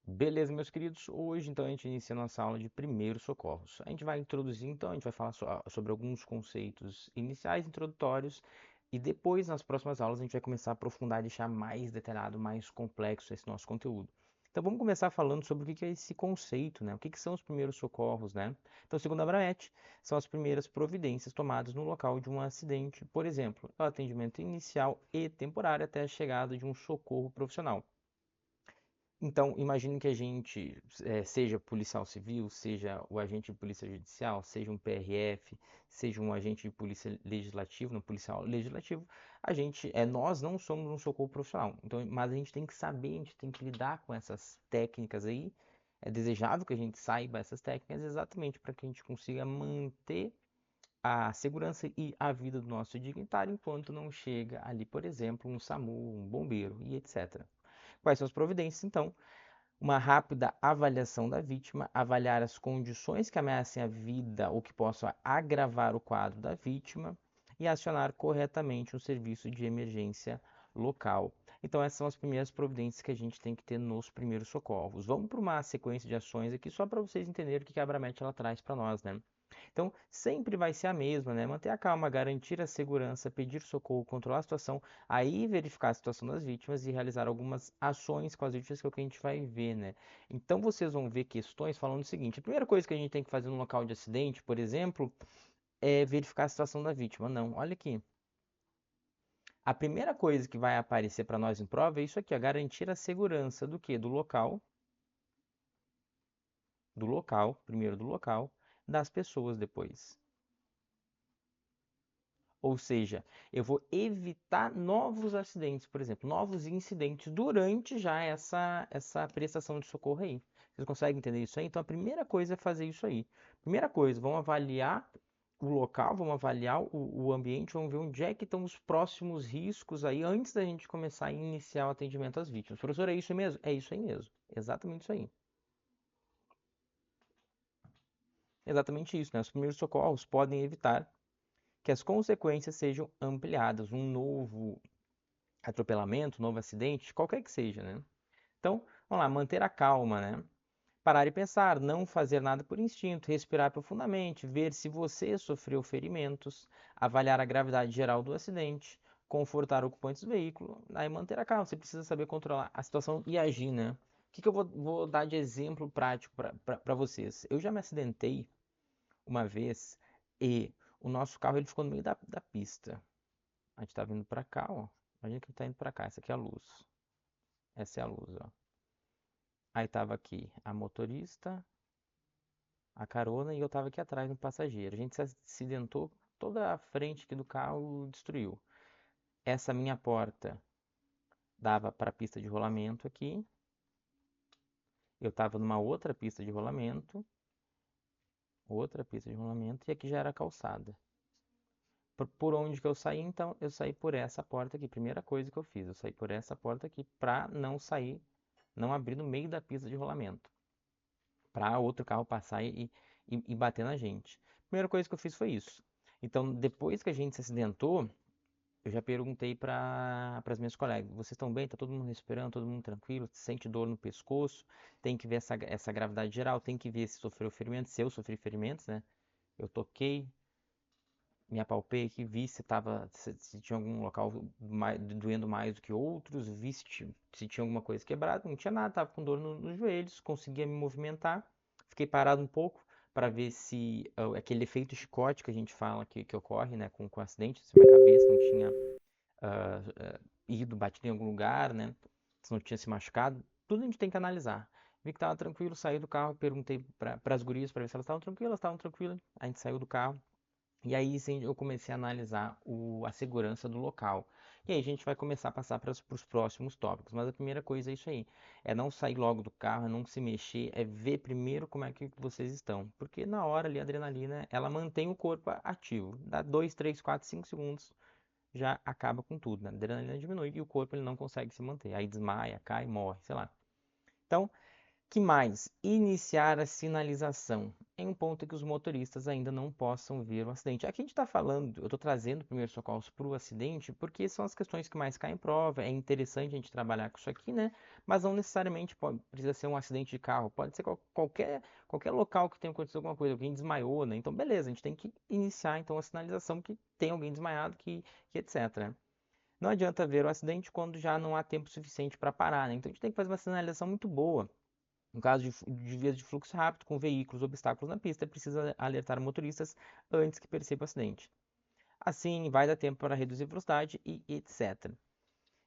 Beleza, meus queridos? Hoje, então, a gente inicia nossa aula de primeiros socorros. A gente vai introduzir, então, a gente vai falar sobre alguns conceitos iniciais, introdutórios, e depois, nas próximas aulas, a gente vai começar a aprofundar e deixar mais detalhado, mais complexo esse nosso conteúdo. Então, vamos começar falando sobre o que é esse conceito, né? O que são os primeiros socorros, né? Então, segundo a Abramet, são as primeiras providências tomadas no local de um acidente, por exemplo, o atendimento inicial e temporário até a chegada de um socorro profissional. Então, imagine que a gente, seja policial civil, seja o agente de polícia judicial, seja um PRF, seja um agente de polícia legislativo, um policial legislativo, nós não somos um socorro profissional. Então, mas a gente tem que saber, a gente tem que lidar com essas técnicas aí. É desejável que a gente saiba essas técnicas exatamente para que a gente consiga manter a segurança e a vida do nosso dignitário enquanto não chega ali, por exemplo, um SAMU, um bombeiro e etc. Quais são as providências, então? Uma rápida avaliação da vítima, avaliar as condições que ameacem a vida ou que possam agravar o quadro da vítima e acionar corretamente um serviço de emergência local. Então, essas são as primeiras providências que a gente tem que ter nos primeiros socorros. Vamos para uma sequência de ações aqui só para vocês entenderem o que a Abramet ela traz para nós, né? Então, sempre vai ser a mesma, né? Manter a calma, garantir a segurança, pedir socorro, controlar a situação, aí verificar a situação das vítimas e realizar algumas ações com as vítimas, que é o que a gente vai ver, né? Então, vocês vão ver questões falando o seguinte: a primeira coisa que a gente tem que fazer no local de acidente, por exemplo, é verificar a situação da vítima. Não, olha aqui. A primeira coisa que vai aparecer para nós em prova é isso aqui, ó, garantir a segurança do quê? Primeiro do local, das pessoas depois. Ou seja, eu vou evitar novos acidentes, por exemplo, novos incidentes durante já essa prestação de socorro aí. Vocês conseguem entender isso aí? Então, a primeira coisa é fazer isso aí. Primeira coisa, vamos avaliar o local, vamos avaliar o ambiente, vamos ver onde é que estão os próximos riscos aí antes da gente começar a iniciar o atendimento às vítimas. Professor, é isso aí mesmo? É isso aí mesmo. Exatamente isso aí. Exatamente isso, né? Os primeiros socorros podem evitar que as consequências sejam ampliadas. Um novo atropelamento, novo acidente, qualquer que seja, né? Então, vamos lá, manter a calma, né? Parar e pensar, não fazer nada por instinto, respirar profundamente, ver se você sofreu ferimentos, avaliar a gravidade geral do acidente, confortar ocupantes do veículo, aí manter a calma. Você precisa saber controlar a situação e agir, né? O que eu vou dar de exemplo prático para vocês? Eu já me acidentei uma vez e o nosso carro ele ficou no meio da pista. A gente tá vindo para cá, ó. Imagina que a gente tá indo para cá. Essa aqui é a luz. Essa é a luz, ó. Aí tava aqui a motorista, a carona e eu tava aqui atrás no passageiro. A gente se acidentou, toda a frente aqui do carro destruiu. Essa minha porta dava para a pista de rolamento aqui. Eu tava numa outra pista de rolamento e aqui já era calçada. Por onde que eu saí, então? Eu saí por essa porta aqui. Primeira coisa que eu fiz, eu saí por essa porta aqui para não sair, não abrir no meio da pista de rolamento, para outro carro passar e bater na gente. Primeira coisa que eu fiz foi isso. Então, depois que a gente se acidentou, eu já perguntei para as minhas colegas: vocês estão bem? Tá todo mundo respirando? Todo mundo tranquilo? Sente dor no pescoço? Tem que ver essa gravidade geral, tem que ver se sofreu ferimentos, se eu sofri ferimentos, né? Eu toquei, me apalpei aqui, vi se tinha algum local doendo mais do que outros, vi se tinha alguma coisa quebrada, não tinha nada, tava com dor nos joelhos, conseguia me movimentar, fiquei parado um pouco para ver se aquele efeito chicote que a gente fala que ocorre, né, com acidente, se minha cabeça não tinha batido em algum lugar, né, se não tinha se machucado, tudo a gente tem que analisar. Vi que tava tranquilo, saí do carro, perguntei para as gurias para ver se elas estavam tranquilas, a gente saiu do carro. E aí sim eu comecei a analisar a segurança do local. E aí a gente vai começar a passar para os próximos tópicos. Mas a primeira coisa é isso aí. É não sair logo do carro, é não se mexer, é ver primeiro como é que vocês estão. Porque na hora ali a adrenalina, ela mantém o corpo ativo. Dá 2, 3, 4, 5 segundos, já acaba com tudo, né? A adrenalina diminui e o corpo ele não consegue se manter. Aí desmaia, cai, morre, sei lá. Então, Que mais? Iniciar a sinalização. Em um ponto que os motoristas ainda não possam ver o acidente. Aqui a gente está falando, eu estou trazendo o primeiro socorros para o acidente, porque são as questões que mais caem em prova. É interessante a gente trabalhar com isso aqui, né? Mas não necessariamente precisa ser um acidente de carro. Pode ser qualquer local que tenha acontecido alguma coisa, alguém desmaiou, né? Então, beleza, a gente tem que iniciar então a sinalização que tem alguém desmaiado, que etc. Não adianta ver o acidente quando já não há tempo suficiente para parar, né? Então a gente tem que fazer uma sinalização muito boa. No caso de vias de fluxo rápido, com veículos, obstáculos na pista, é preciso alertar motoristas antes que perceba o acidente. Assim, vai dar tempo para reduzir a velocidade e etc.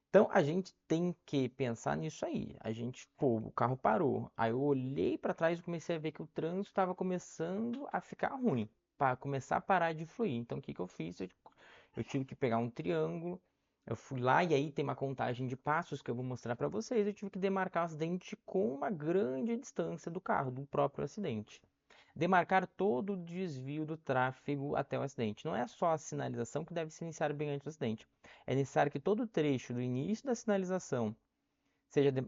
Então, a gente tem que pensar nisso aí. A gente, pô, o carro parou. Aí eu olhei para trás e comecei a ver que o trânsito estava começando a ficar ruim, para começar a parar de fluir. Então, o que que eu fiz? Eu tive que pegar um triângulo. Eu fui lá e aí tem uma contagem de passos que eu vou mostrar para vocês. Eu tive que demarcar o acidente com uma grande distância do carro, do próprio acidente. Demarcar todo o desvio do tráfego até o acidente. Não é só a sinalização que deve se iniciar bem antes do acidente. É necessário que todo o trecho do início da sinalização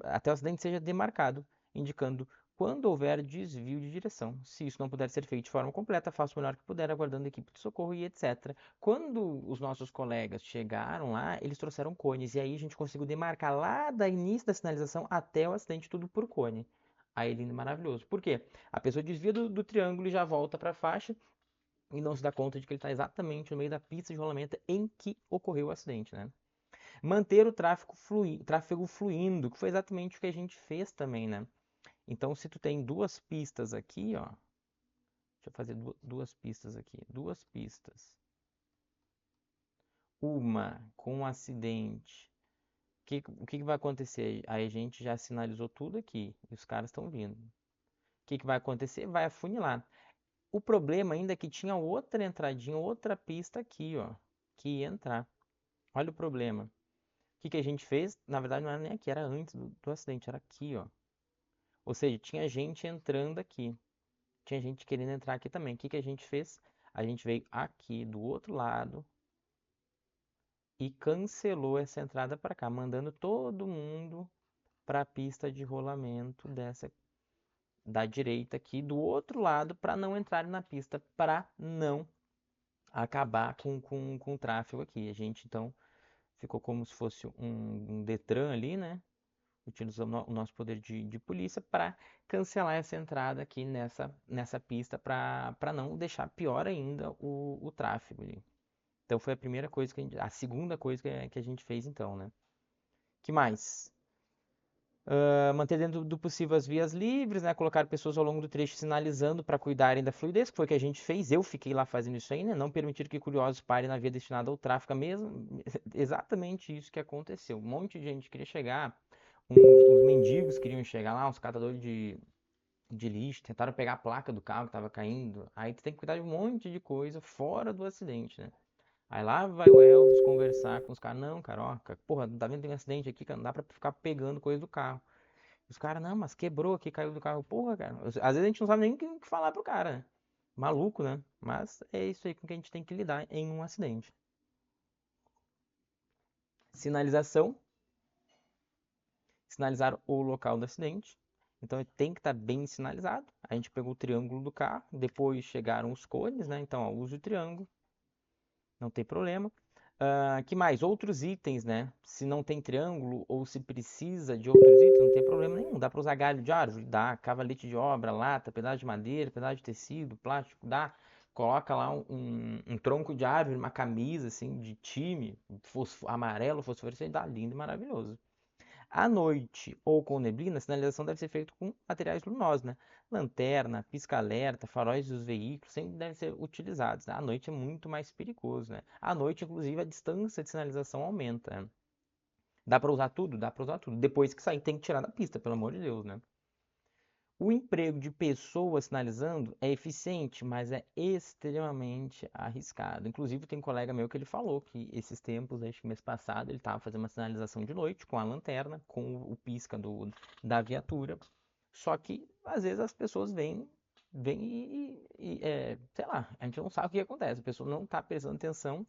até o acidente seja demarcado, indicando quando houver desvio de direção. Se isso não puder ser feito de forma completa, faça o melhor que puder, aguardando a equipe de socorro e etc. Quando os nossos colegas chegaram lá, eles trouxeram cones, e aí a gente conseguiu demarcar lá do início da sinalização até o acidente, tudo por cone. Aí lindo e maravilhoso. Por quê? A pessoa desvia do triângulo e já volta para a faixa e não se dá conta de que ele está exatamente no meio da pista de rolamento em que ocorreu o acidente, né? Manter o tráfego fluindo, que foi exatamente o que a gente fez também, né? Então, se tu tem duas pistas aqui, ó, deixa eu fazer duas pistas aqui, duas pistas, uma com um acidente, o que vai acontecer? Aí a gente já sinalizou tudo aqui e os caras estão vindo. O que vai acontecer? Vai afunilar. O problema ainda é que tinha outra entradinha, outra pista aqui, ó, que ia entrar. Olha o problema. O que a gente fez? Na verdade, não era nem aqui, era antes do acidente, era aqui, ó. Ou seja, tinha gente entrando aqui. Tinha gente querendo entrar aqui também. O que a gente fez? A gente veio aqui do outro lado e cancelou essa entrada para cá, mandando todo mundo para a pista de rolamento dessa da direita aqui do outro lado para não entrar na pista, para não acabar com o tráfego aqui. A gente então ficou como se fosse um Detran ali, né? Utilizando o nosso poder de polícia para cancelar essa entrada aqui nessa pista para não deixar pior ainda o tráfego ali. Então foi a primeira coisa a segunda coisa que a gente fez então, né? Que mais? Manter dentro do possível as vias livres, né? Colocar pessoas ao longo do trecho sinalizando para cuidarem da fluidez, que foi o que a gente fez. Eu fiquei lá fazendo isso aí, né? Não permitir que curiosos parem na via destinada ao tráfego, mesmo exatamente isso que aconteceu. Um monte de gente queria chegar, uns mendigos queriam chegar lá, uns catadores de lixo, tentaram pegar a placa do carro que estava caindo. Aí tu tem que cuidar de um monte de coisa fora do acidente, né? Aí lá vai o Elvis conversar com os caras. Não, cara, ó, porra, tá vendo que tem um acidente aqui, cara, não dá pra ficar pegando coisa do carro. Os caras, não, mas quebrou aqui, caiu do carro. Porra, cara. Às vezes a gente não sabe nem o que falar pro cara, né? Maluco, né? Mas é isso aí com que a gente tem que lidar em um acidente. Sinalização. Sinalizar o local do acidente. Então ele tem que estar bem sinalizado. A gente pegou o triângulo do carro, depois chegaram os cones, né? Então, ó, usa o triângulo, não tem problema. Que mais? Outros itens, né? Se não tem triângulo ou se precisa de outros itens, não tem problema nenhum. Dá para usar galho de árvore? Dá. Cavalete de obra, lata, pedaço de madeira, pedaço de tecido, plástico? Dá. Coloca lá um tronco de árvore, uma camisa assim de time, amarelo, fosforescente, dá lindo e maravilhoso. À noite ou com neblina, a sinalização deve ser feita com materiais luminosos, né? Lanterna, pisca-alerta, faróis dos veículos sempre devem ser utilizados, né? À noite é muito mais perigoso, né? À noite, inclusive, a distância de sinalização aumenta, né? Dá para usar tudo? Dá para usar tudo. Depois que sair, tem que tirar da pista, pelo amor de Deus, né? O emprego de pessoas sinalizando é eficiente, mas é extremamente arriscado. Inclusive, tem um colega meu que ele falou que esses tempos, acho que mês passado, ele estava fazendo uma sinalização de noite com a lanterna, com o pisca da viatura. Só que, às vezes, as pessoas vêm sei lá, a gente não sabe o que acontece. A pessoa não está prestando atenção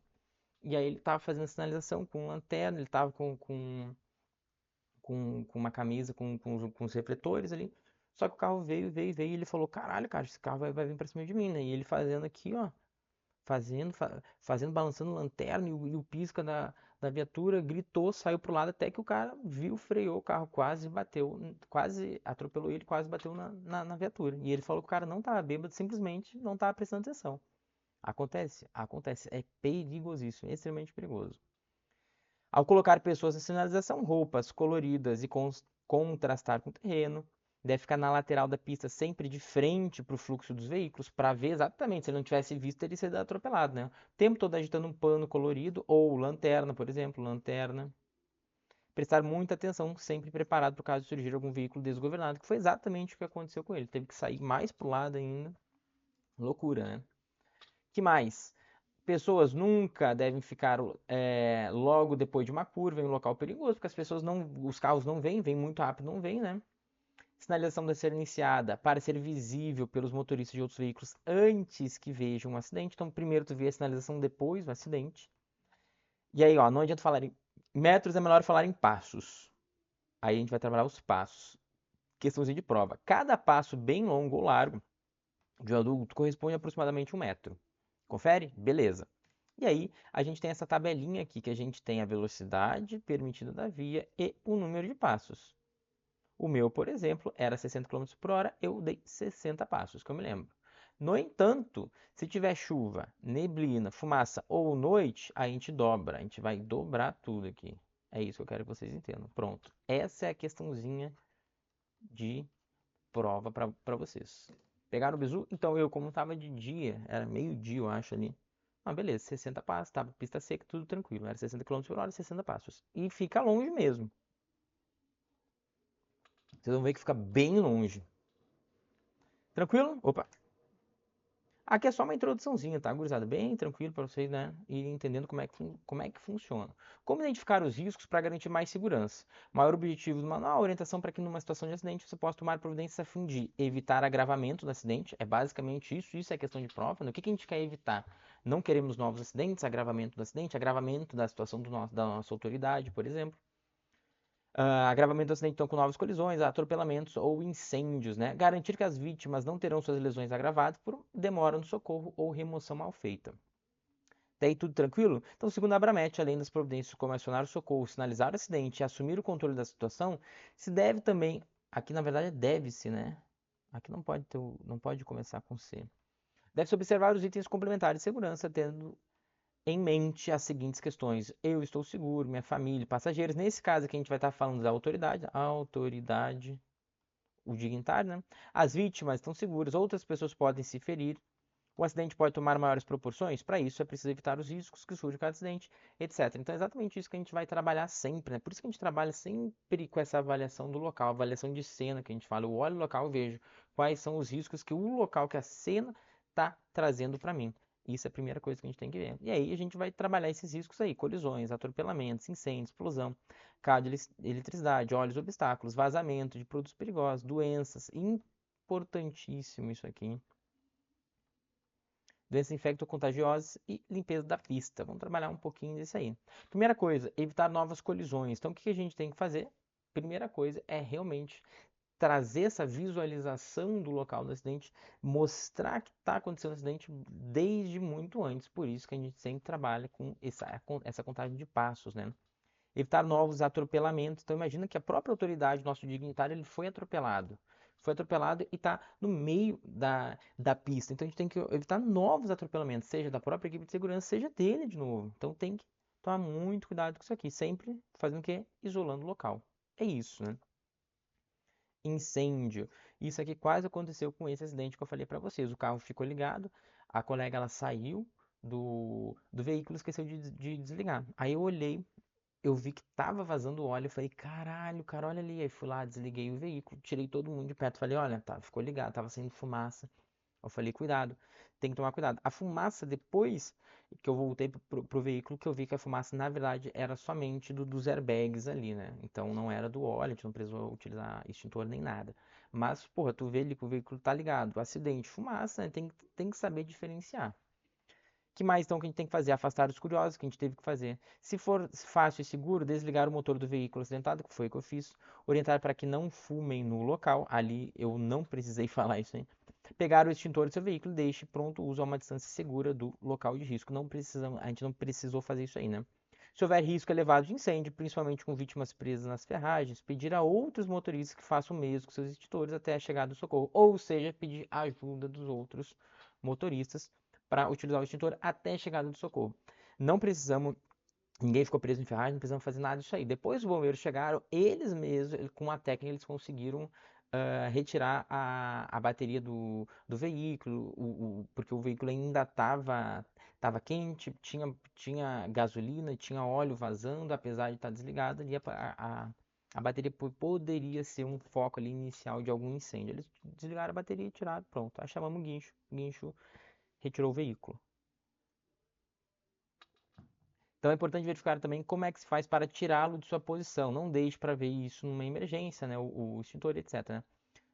e aí ele estava fazendo sinalização com lanterna, ele estava com uma camisa com os refletores ali. Só que o carro veio, e ele falou, caralho, cara, esse carro vai vir pra cima de mim, né? E ele fazendo aqui, ó, fazendo, balançando lanterna, e o pisca da viatura gritou, saiu pro lado, até que o cara viu, freou o carro, quase bateu, quase atropelou ele, quase bateu na viatura. E ele falou que o cara não tava bêbado, simplesmente não tava prestando atenção. Acontece, é perigosíssimo, é extremamente perigoso. Ao colocar pessoas na sinalização, roupas coloridas e contrastar com o terreno, deve ficar na lateral da pista, sempre de frente para o fluxo dos veículos, para ver exatamente. Se ele não tivesse visto, ele seria atropelado, né? O tempo todo agitando um pano colorido ou lanterna, por exemplo, lanterna. Prestar muita atenção, sempre preparado para o caso de surgir algum veículo desgovernado, que foi exatamente o que aconteceu com ele. Teve que sair mais para o lado ainda. Loucura, né? Que mais? Pessoas nunca devem ficar logo depois de uma curva em um local perigoso, porque as pessoas não, os carros não vêm muito rápido, não vêm, né? Sinalização deve ser iniciada para ser visível pelos motoristas de outros veículos antes que vejam um acidente. Então, primeiro tu vê a sinalização, depois o acidente. E aí, ó, não adianta falar em metros, é melhor falar em passos. Aí a gente vai trabalhar os passos. Questãozinha de prova. Cada passo bem longo ou largo de um adulto corresponde a aproximadamente 1 metro. Confere? Beleza. E aí, a gente tem essa tabelinha aqui, que a gente tem a velocidade permitida da via e o número de passos. O meu, por exemplo, era 60 km por hora, eu dei 60 passos, que eu me lembro. No entanto, se tiver chuva, neblina, fumaça ou noite, a gente dobra, a gente vai dobrar tudo aqui. É isso que eu quero que vocês entendam. Pronto. Essa é a questãozinha de prova para vocês. Pegaram o bizu? Então eu, como estava de dia, era meio-dia, eu acho ali. Ah, beleza, 60 passos, tava pista seca, tudo tranquilo. Era 60 km por hora, 60 passos. E fica longe mesmo. Vocês vão ver que fica bem longe. Tranquilo? Opa. Aqui é só uma introduçãozinha, tá, gurizada? Bem tranquilo para vocês, né? Ir entendendo como é que funciona. Como identificar os riscos para garantir mais segurança? Maior objetivo do manual, orientação para que numa situação de acidente você possa tomar providências a fim de evitar agravamento do acidente. É basicamente isso, isso é questão de prova, né? O que a gente quer evitar? Não queremos novos acidentes, agravamento do acidente, agravamento da situação da nossa autoridade, por exemplo. Agravamento do acidente então com novas colisões, atropelamentos ou incêndios, né? Garantir que as vítimas não terão suas lesões agravadas por demora no socorro ou remoção mal feita. Daí tudo tranquilo? Então, segundo a Abramet, além das providências como acionar o socorro, sinalizar o acidente e assumir o controle da situação, se deve também, aqui na verdade é deve-se, né? Aqui não pode começar com C. Deve-se observar os itens complementares de segurança, tendo em mente as seguintes questões. Eu estou seguro, minha família, passageiros. Nesse caso aqui a gente vai estar falando da autoridade, o dignitário, né? As vítimas estão seguras, outras pessoas podem se ferir. O acidente pode tomar maiores proporções, para isso é preciso evitar os riscos que surgem com o acidente, etc. Então é exatamente isso que a gente vai trabalhar sempre, né? Por isso que a gente trabalha sempre com essa avaliação do local, avaliação de cena que a gente fala. Eu olho o local e vejo quais são os riscos que o local, que a cena está trazendo para mim. Isso é a primeira coisa que a gente tem que ver. E aí a gente vai trabalhar esses riscos aí, colisões, atropelamentos, incêndios, explosão, cabo de eletricidade, óleos, obstáculos, vazamento de produtos perigosos, doenças. Importantíssimo isso aqui. Doenças infecto-contagiosas e limpeza da pista. Vamos trabalhar um pouquinho disso aí. Primeira coisa, evitar novas colisões. Então, o que a gente tem que fazer? Primeira coisa é realmente trazer essa visualização do local do acidente, mostrar que está acontecendo o acidente desde muito antes. Por isso que a gente sempre trabalha com essa contagem de passos, né? Evitar novos atropelamentos. Então, imagina que a própria autoridade, nosso dignitário, ele foi atropelado. Foi atropelado e está no meio da pista. Então, a gente tem que evitar novos atropelamentos, seja da própria equipe de segurança, seja dele de novo. Então, tem que tomar muito cuidado com isso aqui. Sempre fazendo o quê? Isolando o local. É isso, né? Incêndio. Isso aqui quase aconteceu com esse acidente que eu falei para vocês. O carro ficou ligado, a colega ela saiu do veículo e esqueceu de desligar. Aí eu olhei, eu vi que tava vazando óleo, eu falei, caralho, cara, olha ali. Aí fui lá, desliguei o veículo, tirei todo mundo de perto, falei, olha, tá, ficou ligado, tava saindo fumaça. Eu falei, cuidado, tem que tomar cuidado. A fumaça, depois que eu voltei pro veículo, que eu vi que a fumaça, na verdade, era somente dos airbags ali, né? Então não era do óleo, a gente não precisou utilizar extintor nem nada. Mas, porra, tu vê ali que o veículo tá ligado, acidente, fumaça, né? Tem que saber diferenciar. Que mais então que a gente tem que fazer? Afastar os curiosos, que a gente teve que fazer. Se for fácil e seguro, desligar o motor do veículo acidentado, que foi o que eu fiz. Orientar para que não fumem no local. Ali eu não precisei falar isso, hein? Pegar o extintor do seu veículo e deixe pronto o uso a uma distância segura do local de risco. A gente não precisou fazer isso aí, né? Se houver risco elevado de incêndio, principalmente com vítimas presas nas ferragens, pedir a outros motoristas que façam o mesmo com seus extintores até a chegada do socorro. Ou seja, pedir a ajuda dos outros motoristas para utilizar o extintor até a chegada do socorro. Não precisamos, ninguém ficou preso em ferragem, não precisamos fazer nada disso aí. Depois os bombeiros chegaram, eles mesmos, com a técnica, eles conseguiram retirar a bateria do veículo, porque o veículo ainda estava quente, tinha gasolina, tinha óleo vazando, apesar de estar desligado, ali a bateria poderia ser um foco ali inicial de algum incêndio. Eles desligaram a bateria e tiraram, pronto. Aí chamamos o guincho retirou o veículo. Então é importante verificar também como é que se faz para tirá-lo de sua posição. Não deixe para ver isso numa emergência, né? O extintor, etc. Né?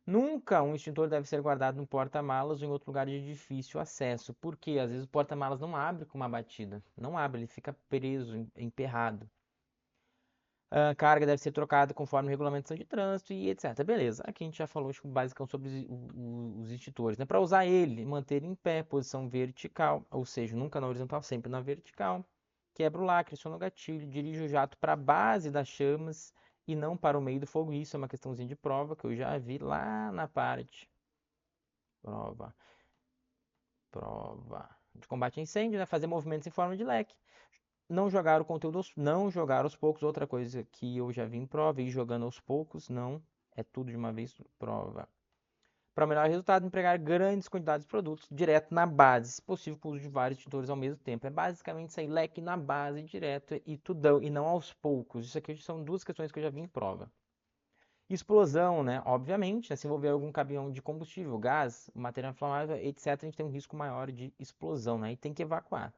Nunca um extintor deve ser guardado no porta-malas ou em outro lugar de difícil acesso. Porque às vezes o porta-malas não abre com uma batida. Não abre, ele fica preso, emperrado. A carga deve ser trocada conforme a regulamentação de trânsito e etc. Beleza. Aqui a gente já falou basicamente sobre os extintores. Né? Para usar ele, manter em pé, posição vertical, ou seja, nunca na horizontal, sempre na vertical. Quebra o lacre, aciona o gatilho, dirige o jato para a base das chamas e não para o meio do fogo. Isso é uma questãozinha de prova que eu já vi lá na parte. Prova de combate a incêndio, né? Fazer movimentos em forma de leque. Não jogar o conteúdo, não jogar aos poucos. Outra coisa que eu já vi em prova, ir jogando aos poucos, não. É tudo de uma vez, prova. Para melhor resultado, empregar grandes quantidades de produtos direto na base, se possível com o uso de vários extintores ao mesmo tempo. É basicamente sair leque na base direto e tudão, e não aos poucos. Isso aqui são duas questões que eu já vi em prova. Explosão, né? Obviamente, né? Se envolver algum caminhão de combustível, gás, material inflamável, etc., a gente tem um risco maior de explosão, né? E tem que evacuar.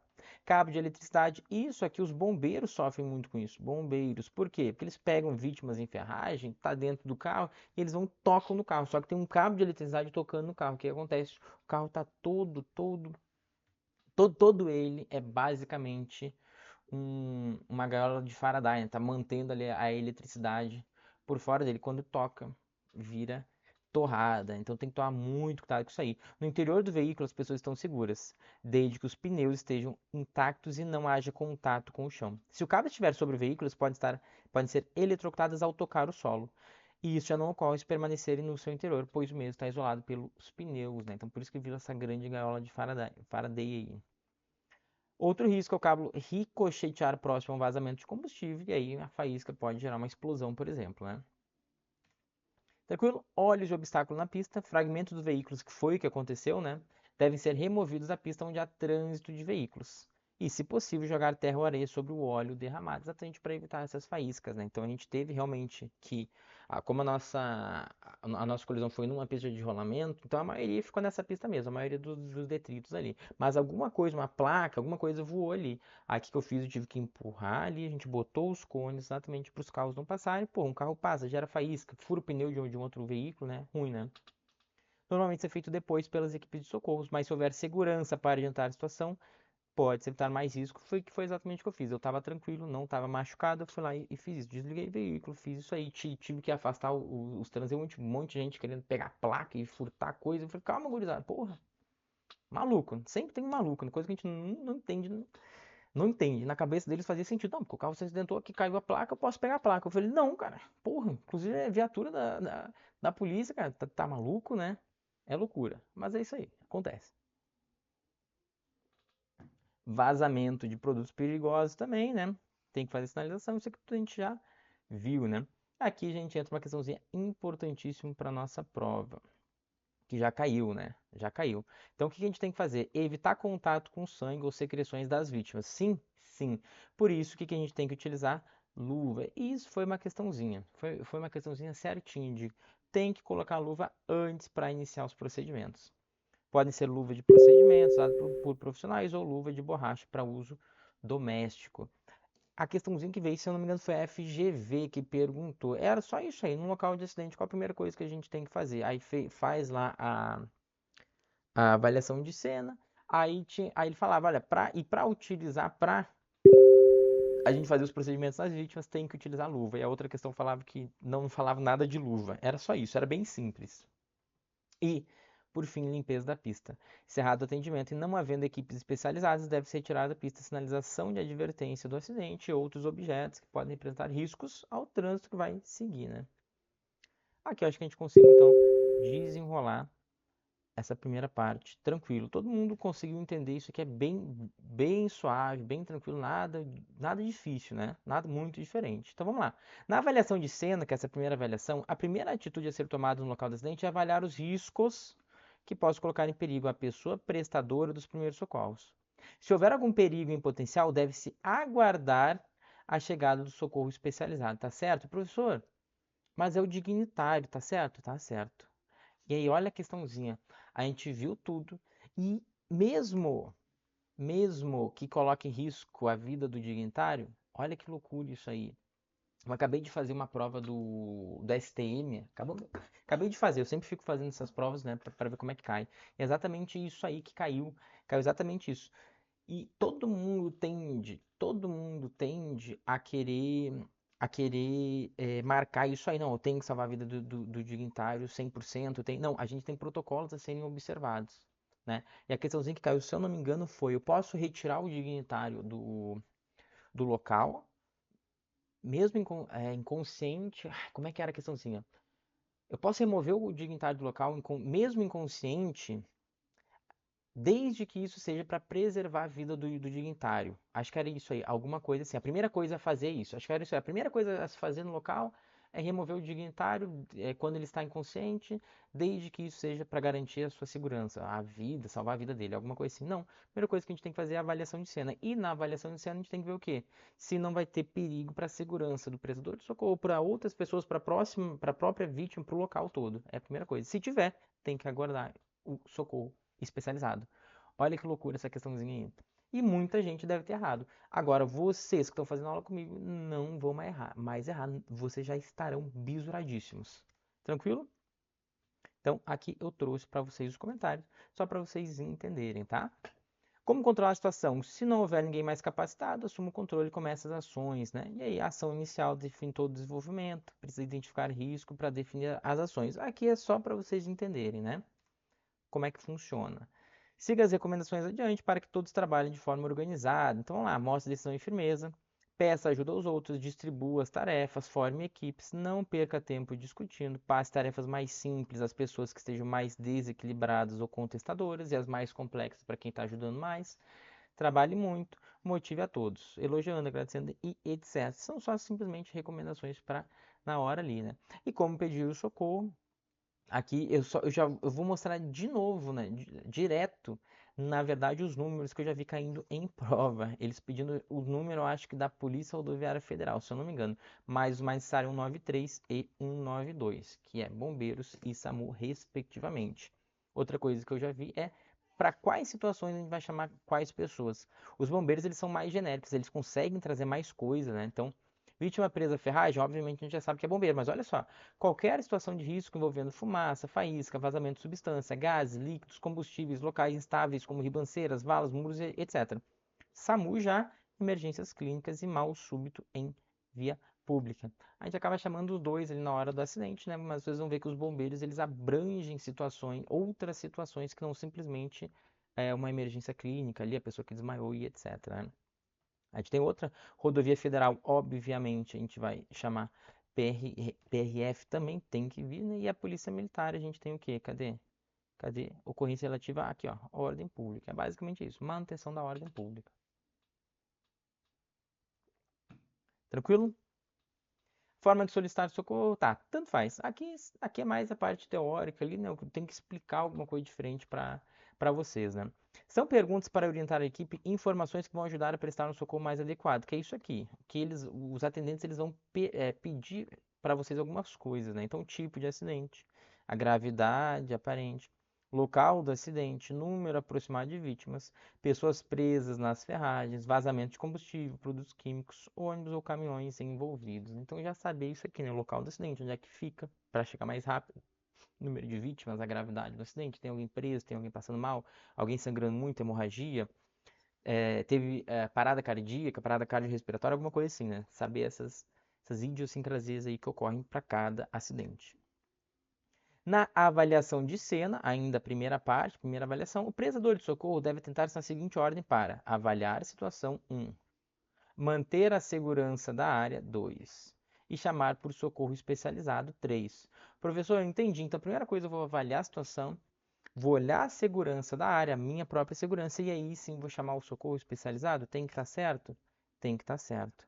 Cabo de eletricidade, isso aqui os bombeiros sofrem muito com isso. Bombeiros, por quê? Porque eles pegam vítimas em ferragem, tá dentro do carro, e eles vão tocam no carro. Só que tem um cabo de eletricidade tocando no carro. O que acontece? O carro tá todo ele é basicamente uma gaiola de Faraday, né? Tá mantendo ali a eletricidade por fora dele. Quando toca, vira torrada. Então tem que tomar muito cuidado com isso aí. No interior do veículo as pessoas estão seguras, desde que os pneus estejam intactos e não haja contato com o chão. Se o cabo estiver sobre o veículo, eles podem ser eletrocutadas ao tocar o solo. E isso já não ocorre se permanecerem no seu interior, pois o mesmo está isolado pelos pneus, né? Então por isso que vira essa grande gaiola de Faraday aí. Outro risco é o cabo ricochetear próximo a um vazamento de combustível, e aí a faísca pode gerar uma explosão, por exemplo, né? Tranquilo? Olhos de obstáculo na pista, fragmentos dos veículos, que foi o que aconteceu, né? Devem ser removidos da pista onde há trânsito de veículos. E, se possível, jogar terra ou areia sobre o óleo derramado, exatamente para evitar essas faíscas, né? Então a gente teve realmente que, como a nossa colisão foi numa pista de rolamento, então a maioria ficou nessa pista mesmo, a maioria dos detritos ali. Mas alguma coisa, uma placa, alguma coisa voou ali. Aí o que eu fiz? Eu tive que empurrar ali, a gente botou os cones exatamente para os carros não passarem. Pô, um carro passa, gera faísca, fura o pneu de um outro veículo, né? Ruim, né? Normalmente isso é feito depois pelas equipes de socorros, mas se houver segurança para adiantar a situação, pode evitar mais risco. Foi exatamente o que eu fiz. Eu estava tranquilo, não estava machucado, eu fui lá e fiz isso. Desliguei o veículo, fiz isso aí. Tive que afastar os transeuntes, um monte de gente querendo pegar placa e furtar coisa. Eu falei, calma, gurizada, porra. Maluco, sempre tem um maluco, coisa que a gente não entende. Não entende. Na cabeça deles fazia sentido. Não, porque o carro se acidentou aqui, caiu a placa, eu posso pegar a placa. Eu falei, não, cara. Porra, inclusive é viatura da polícia, cara. Tá maluco, né? É loucura. Mas é isso aí. Acontece. Vazamento de produtos perigosos também, né? Tem que fazer sinalização. Isso aqui tudo a gente já viu, né? Aqui a gente entra uma questãozinha importantíssima para nossa prova. Que já caiu, né? Já caiu. Então, o que a gente tem que fazer? Evitar contato com sangue ou secreções das vítimas. Sim, sim. Por isso, o que a gente tem que utilizar? Luva. E isso foi uma questãozinha. Foi uma questãozinha certinha de tem que colocar a luva antes para iniciar os procedimentos. Podem ser luva de procedimentos, usada por profissionais, ou luva de borracha para uso doméstico. A questãozinha que veio, se eu não me engano, foi a FGV que perguntou. Era só isso aí, num local de acidente, qual a primeira coisa que a gente tem que fazer? Aí faz lá a avaliação de cena. Aí ele falava, olha, para utilizar, para a gente fazer os procedimentos nas vítimas, tem que utilizar luva. E a outra questão falava que não falava nada de luva. Era só isso, era bem simples. E, por fim, limpeza da pista. Encerrado o atendimento e não havendo equipes especializadas, deve-se retirar da pista sinalização de advertência do acidente e outros objetos que podem representar riscos ao trânsito que vai seguir, né? Aqui eu acho que a gente conseguiu, então, desenrolar essa primeira parte tranquilo. Todo mundo conseguiu entender isso aqui é bem suave, bem tranquilo, nada difícil, né? Nada muito diferente. Então vamos lá. Na avaliação de cena, que é essa primeira avaliação, a primeira atitude a ser tomada no local do acidente é avaliar os riscos que possam colocar em perigo a pessoa prestadora dos primeiros socorros. Se houver algum perigo em potencial, deve-se aguardar a chegada do socorro especializado, tá certo, professor? Mas é o dignitário, tá certo? Tá certo. E aí, olha a questãozinha. A gente viu tudo e mesmo que coloque em risco a vida do dignitário, olha que loucura isso aí. Eu acabei de fazer uma prova da STM, acabei de fazer, eu sempre fico fazendo essas provas, né, para ver como é que cai. É exatamente isso aí que caiu exatamente isso. E todo mundo tende a querer marcar isso aí. Não, eu tenho que salvar a vida do dignitário 100%. Não, a gente tem protocolos a serem observados, né? E a questãozinha que caiu, se eu não me engano, foi: eu posso retirar o dignitário do local, mesmo inconsciente. Como é que era a questãozinha? Eu posso remover o dignitário do local, mesmo inconsciente, desde que isso seja para preservar a vida do dignitário. Acho que era isso aí, alguma coisa assim. A primeira coisa a fazer é isso. Acho que era isso aí. A primeira coisa a se fazer no local é remover o dignitário quando ele está inconsciente, desde que isso seja para garantir a sua segurança, a vida, salvar a vida dele, alguma coisa assim. Não. A primeira coisa que a gente tem que fazer é a avaliação de cena. E na avaliação de cena a gente tem que ver o quê? Se não vai ter perigo para a segurança do prestador de socorro, para outras pessoas, para a própria vítima, para o local todo. É a primeira coisa. Se tiver, tem que aguardar o socorro especializado. Olha que loucura essa questãozinha aí. E muita gente deve ter errado. Agora, vocês que estão fazendo aula comigo não vão mais errar. Vocês já estarão bisuradíssimos. Tranquilo? Então, aqui eu trouxe para vocês os comentários, só para vocês entenderem, tá? Como controlar a situação? Se não houver ninguém mais capacitado, assuma o controle e começa as ações, né? E aí, a ação inicial define todo o desenvolvimento, precisa identificar risco para definir as ações. Aqui é só para vocês entenderem, né? Como é que funciona. Siga as recomendações adiante para que todos trabalhem de forma organizada. Então, vamos lá, mostre decisão e firmeza, peça ajuda aos outros, distribua as tarefas, forme equipes, não perca tempo discutindo, passe tarefas mais simples às pessoas que estejam mais desequilibradas ou contestadoras e as mais complexas para quem está ajudando mais. Trabalhe muito, motive a todos, elogiando, agradecendo e etc. São só simplesmente recomendações para na hora ali, né? E como pedir o socorro. Aqui eu vou mostrar de novo, né, direto, na verdade, os números que eu já vi caindo em prova. Eles pedindo o número, eu acho que da Polícia Rodoviária Federal, se eu não me engano. Mas o mais necessário é 193 e 192, que é bombeiros e SAMU, respectivamente. Outra coisa que eu já vi é para quais situações a gente vai chamar quais pessoas. Os bombeiros, eles são mais genéricos, eles conseguem trazer mais coisa, né? Então, vítima presa à ferragem, obviamente a gente já sabe que é bombeiro, mas olha só, qualquer situação de risco envolvendo fumaça, faísca, vazamento de substância, gases, líquidos, combustíveis, locais instáveis como ribanceiras, valas, muros, etc. SAMU já, emergências clínicas e mal súbito em via pública. A gente acaba chamando os dois ali na hora do acidente, né? Mas vocês vão ver que os bombeiros, eles abrangem situações, outras situações que não simplesmente uma emergência clínica ali, a pessoa que desmaiou e etc. A gente tem outra rodovia federal, obviamente, a gente vai chamar PRF, também tem que vir, né? E a Polícia Militar, a gente tem o quê? Cadê? Cadê? Ocorrência relativa aqui, ó, ordem pública. É basicamente isso, manutenção da ordem pública. Tranquilo? Forma de solicitar socorro, tá, tanto faz. Aqui é mais a parte teórica ali, né? Eu tenho que explicar alguma coisa diferente para vocês, né? São perguntas para orientar a equipe, informações que vão ajudar a prestar um socorro mais adequado, que é isso aqui. Que os atendentes, eles vão pedir para vocês algumas coisas, né? Então, tipo de acidente, a gravidade aparente, local do acidente, número aproximado de vítimas, pessoas presas nas ferragens, vazamento de combustível, produtos químicos, ônibus ou caminhões envolvidos. Então já saber isso aqui, né? O local do acidente, onde é que fica, para chegar mais rápido. número de vítimas, a gravidade do acidente, tem alguém preso, tem alguém passando mal, alguém sangrando muito, hemorragia, teve parada cardíaca, parada cardiorrespiratória, alguma coisa assim, né? Saber essas idiosincrasias aí que ocorrem para cada acidente. Na avaliação de cena, ainda a primeira parte, primeira avaliação, o prestador de socorro deve tentar-se na seguinte ordem para avaliar a situação 1, manter a segurança da área 2 e chamar por socorro especializado 3. Professor, eu entendi. Então, a primeira coisa, eu vou avaliar a situação, vou olhar a segurança da área, a minha própria segurança, e aí sim vou chamar o socorro especializado? Tem que estar certo? Tem que estar certo.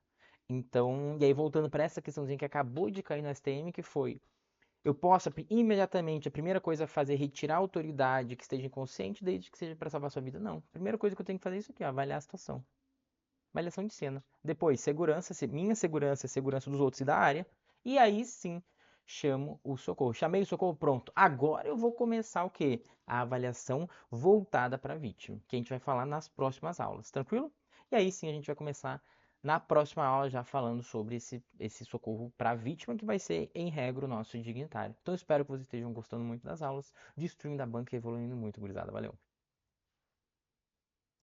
Então, e aí voltando para essa questãozinha que acabou de cair no STM, que foi eu posso imediatamente, a primeira coisa a fazer é retirar a autoridade que esteja inconsciente, desde que seja para salvar sua vida? Não. A primeira coisa que eu tenho que fazer é isso aqui, ó, avaliar a situação. Avaliação de cena. Depois, segurança, minha segurança, a segurança dos outros e da área. E aí sim, chamo o socorro. Chamei o socorro, pronto. Agora eu vou começar o quê? A avaliação voltada para a vítima, que a gente vai falar nas próximas aulas, tranquilo? E aí sim a gente vai começar na próxima aula já falando sobre esse socorro para a vítima, que vai ser, em regra, o nosso dignitário. Então espero que vocês estejam gostando muito das aulas, destruindo a banca e evoluindo muito, gurizada. Valeu!